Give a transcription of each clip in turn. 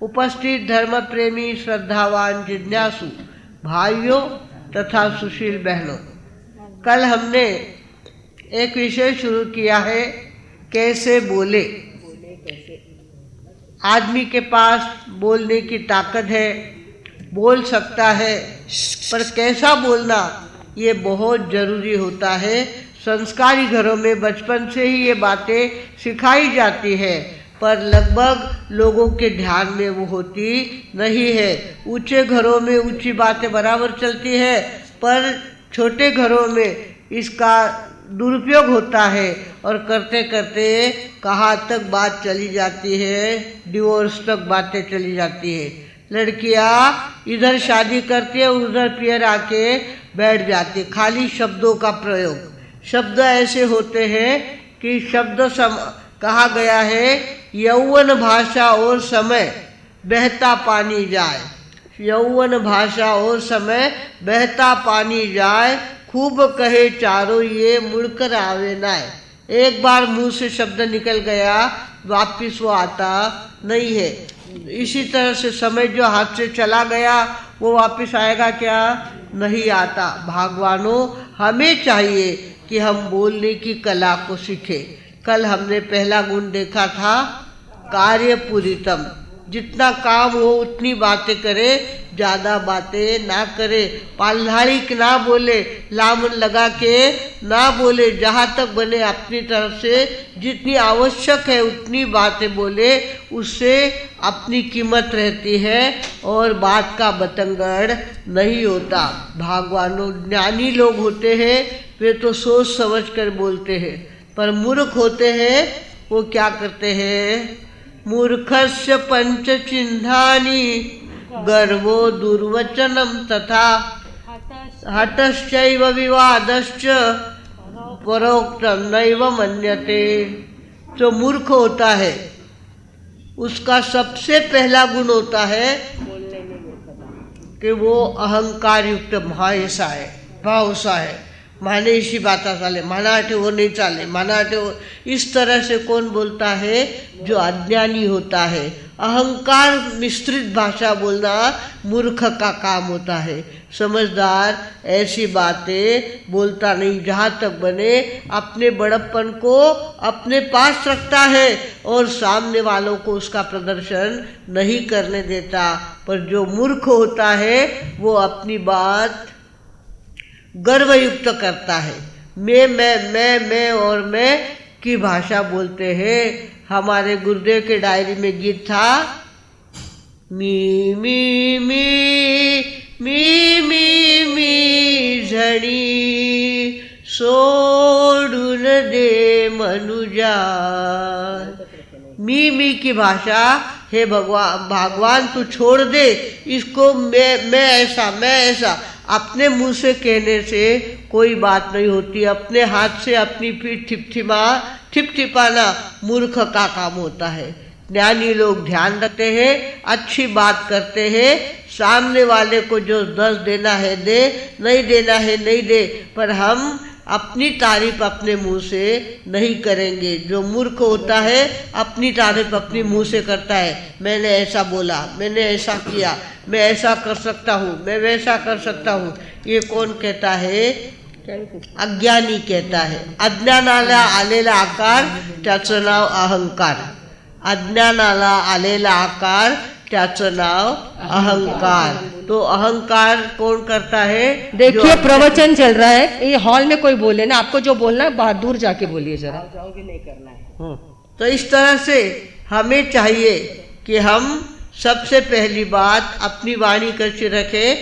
उपस्थित धर्म प्रेमी श्रद्धावान जिज्ञासु भाइयों तथा सुशील बहनों, कल हमने एक विषय शुरू किया है, कैसे बोले। आदमी के पास बोलने की ताकत है, बोल सकता है, पर कैसा बोलना ये बहुत ज़रूरी होता है। संस्कारी घरों में बचपन से ही ये बातें सिखाई जाती है, पर लगभग लोगों के ध्यान में वो होती नहीं है। ऊंचे घरों में ऊंची बातें बराबर चलती है, पर छोटे घरों में इसका दुरुपयोग होता है और करते करते कहाँ तक बात चली जाती है, डिवोर्स तक बातें चली जाती है। लड़कियाँ इधर शादी करती है, उधर पियर आके बैठ जाती, खाली शब्दों का प्रयोग। शब्द ऐसे होते हैं कि कहा गया है, यौवन भाषा और समय बहता पानी जाए। यौवन भाषा और समय बहता पानी जाए, खूब कहे चारों ये मुड़कर आवे नाय। एक बार मुंह से शब्द निकल गया, वापिस वो आता नहीं है। इसी तरह से समय जो हाथ से चला गया वो वापस आएगा क्या? नहीं आता। भगवानों, हमें चाहिए कि हम बोलने की कला को सीखें। कल हमने पहला गुण देखा था, कार्य पूरितम। जितना काम हो उतनी बातें करे, ज़्यादा बातें ना करे, पालधाड़िक ना बोले, लामन लगा के ना बोले। जहाँ तक बने अपनी तरफ से जितनी आवश्यक है उतनी बातें बोले, उससे अपनी कीमत रहती है और बात का बतंगड़ नहीं होता। भगवानों, ज्ञानी लोग होते हैं वे तो सोच समझ कर बोलते हैं, पर मूर्ख होते हैं वो क्या करते हैं? मूर्खस्य पंच चिन्हानि गर्वो दुर्वचनम तथा हतश्चैव विवादश्च परोक्तम नैव मन्यते। जो मूर्ख होता है उसका सबसे पहला गुण होता है कि वो अहंकार युक्त ऐसा है, भावसा है। माने इसी बात चाले, माना आटे वो नहीं चाले, माना आटे वो। इस तरह से कौन बोलता है? जो अज्ञानी होता है। अहंकार मिश्रित भाषा बोलना मूर्ख का काम होता है। समझदार ऐसी बातें बोलता नहीं, जहाँ तक बने अपने बड़प्पन को अपने पास रखता है और सामने वालों को उसका प्रदर्शन नहीं करने देता। पर जो मूर्ख होता है वो अपनी बात गर्वयुक्त करता है। मैं और मैं की भाषा बोलते हैं। हमारे गुरुदेव के डायरी में गीत था, मी मी मी मी मी मी झणी सोडून दे मनुजा। मी की भाषा, हे भगवान तू छोड़ दे इसको, मैं ऐसा अपने मुंह से कहने से कोई बात नहीं होती। अपने हाथ से अपनी पीठ ठिपठिपाना मूर्ख का काम होता है। ज्ञानी लोग ध्यान रखते हैं, अच्छी बात करते हैं, सामने वाले को जो 10 देना है दे, नहीं देना है नहीं दे, पर हम अपनी तारीफ अपने मुंह से नहीं करेंगे। जो मूर्ख होता है अपनी तारीफ अपने मुंह से करता है। मैंने ऐसा बोला, मैंने ऐसा किया, मैं ऐसा कर सकता हूँ, मैं वैसा कर सकता हूँ। ये कौन कहता है? अज्ञानी कहता है। अज्ञानाला आलेला आकार त्याचं नाव अहंकार। अज्ञानाला आलेला आकार त्याचं नाव अहंकार। तो अहंकार कौन करता है? देखिए प्रवचन चल रहा है, ये हॉल में कोई बोले ना, आपको जो बोलना है बाहर दूर जाके बोलिए जरा। जाओगे नहीं करना है। तो इस तरह से हमें चाहिए कि हम सबसे पहली बात अपनी वाणी कैसी रखे?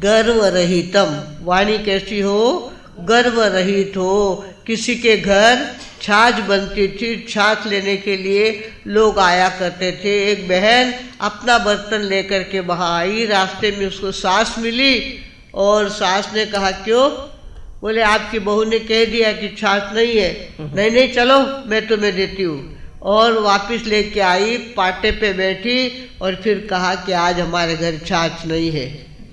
गर्व रहितम। वाणी कैसी हो? गर्व रहित हो। किसी के घर छाछ बनती थी, छाछ लेने के लिए लोग आया करते थे। एक बहन अपना बर्तन लेकर के वहाँ आई, रास्ते में उसको सास मिली और सास ने कहा क्यों? बोले आपकी बहू ने कह दिया कि छाछ नहीं है। नहीं चलो मैं तुम्हें देती हूँ। और वापस लेके आई, पाटे पे बैठी और फिर कहा कि आज हमारे घर छाछ नहीं है।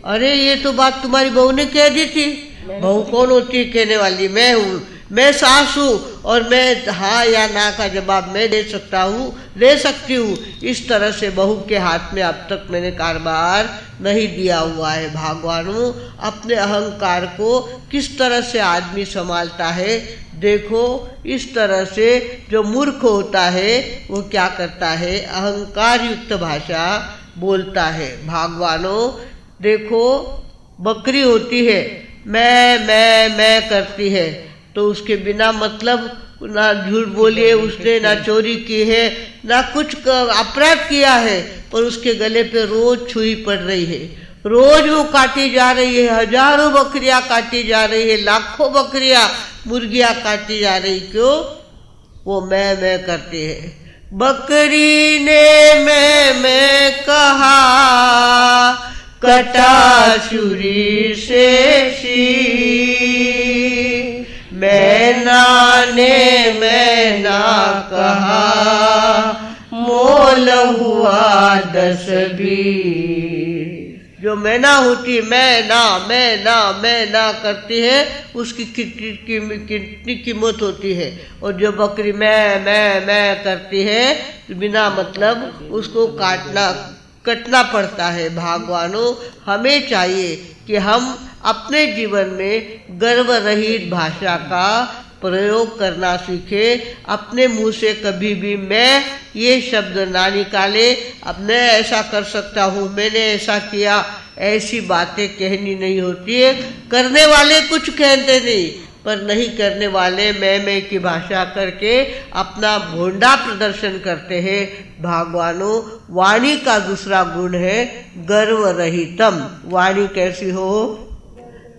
अरे ये तो बात तुम्हारी बहू ने कह दी थी। बहू कौन होती है कहने वाली? मैं हूँ। मैं सास हूँ और मैं हाँ या ना का जवाब मैं दे सकता हूँ, दे सकती हूँ। इस तरह से बहू के हाथ में अब तक मैंने कारोबार नहीं दिया हुआ है। भगवानों, अपने अहंकार को किस तरह से आदमी संभालता है देखो। इस तरह से जो मूर्ख होता है वो क्या करता है, अहंकार युक्त भाषा बोलता है। भगवानों देखो, बकरी होती है, मैं करती है, तो उसके बिना मतलब ना झूठ बोलिए उसने, ना चोरी की है, ना कुछ अपराध किया है, पर उसके गले पे रोज छुरी पड़ रही है, रोज वो काटी जा रही है, हजारों बकरियां काटी जा रही है, लाखों बकरियां मुर्गियां काटी जा रही। क्यों? वो मैं करती है। बकरी ने मैं कहा, कटा छुरी से मैना ने मैना कहा, मोल हुआ 10 बीस। जो मैना होती, मैं ना करती है, उसकी कितनी कीमत होती है। और जो बकरी मैं करती है, बिना मतलब उसको कटना पड़ता है। भगवानों, हमें चाहिए कि हम अपने जीवन में गर्व रहित भाषा का प्रयोग करना सीखे। अपने मुंह से कभी भी मैं ये शब्द ना निकाले। अब मैं ऐसा कर सकता हूँ, मैंने ऐसा किया, ऐसी बातें कहनी नहीं होती है। करने वाले कुछ कहते नहीं, पर नहीं करने वाले मैं की भाषा करके अपना भोंडा प्रदर्शन करते हैं। भगवानों, वाणी का दूसरा गुण है गर्व रहितम। वाणी कैसी हो?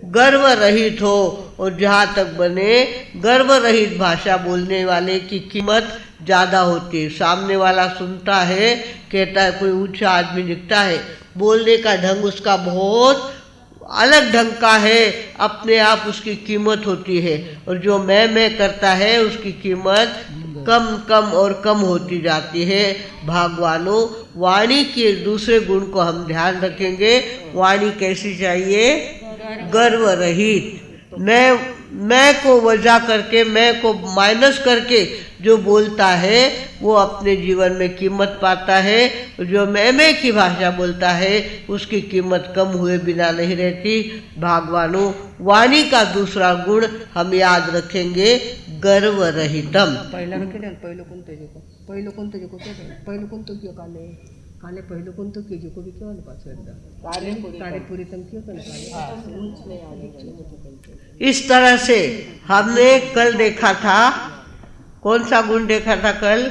गर्व रहित हो। और जहाँ तक बने, गर्व रहित भाषा बोलने वाले की कीमत ज़्यादा होती है। सामने वाला सुनता है, कहता है कोई ऊंचा आदमी दिखता है, बोलने का ढंग उसका बहुत अलग ढंग का है, अपने आप उसकी कीमत होती है। और जो मैं करता है, उसकी कीमत कम और कम होती जाती है। भगवानों, वाणी के दूसरे गुण को हम ध्यान रखेंगे। वाणी कैसी चाहिए? गर्व रहित। मैं को वजह करके, मैं को माइनस करके जो बोलता है वो अपने जीवन में कीमत पाता है। जो मैं की भाषा बोलता है उसकी कीमत कम हुए बिना नहीं रहती। भगवानों, वाणी का दूसरा गुण हम याद रखेंगे, गर्व रहितम। काले पहिलो कोणतं के जो भी क्यों पास पूरी तम क्यों इस तरह से हमने कल देखा था, कौन सा गुण देखा था कल?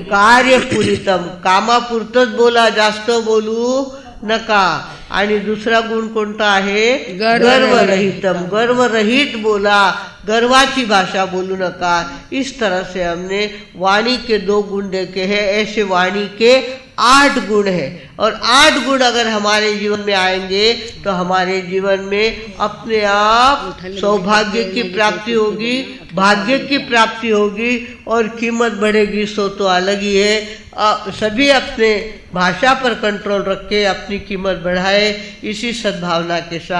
कार्यपूरितम। कामापुरतच बोला, जास्त बोलू नका। आणि दुसरा गुण कोणता आहे? गर्वरहितम। गर्वरहित बोला, गर्वाची भाषा बोलू नका। इस तरह से हमने वाणी के 2 गुण देखे हैं। ऐसे वाणी के 8 गुण हैं, और 8 गुण अगर हमारे जीवन में आएंगे तो हमारे जीवन में अपने आप सौभाग्य की प्राप्ति होगी, भाग्य की प्राप्ति होगी, और कीमत बढ़ेगी। सो तो अलग ही है। सभी अपने भाषा पर कंट्रोल रख के अपनी कीमत बढ़ाए, इसी सद्भावना के साथ।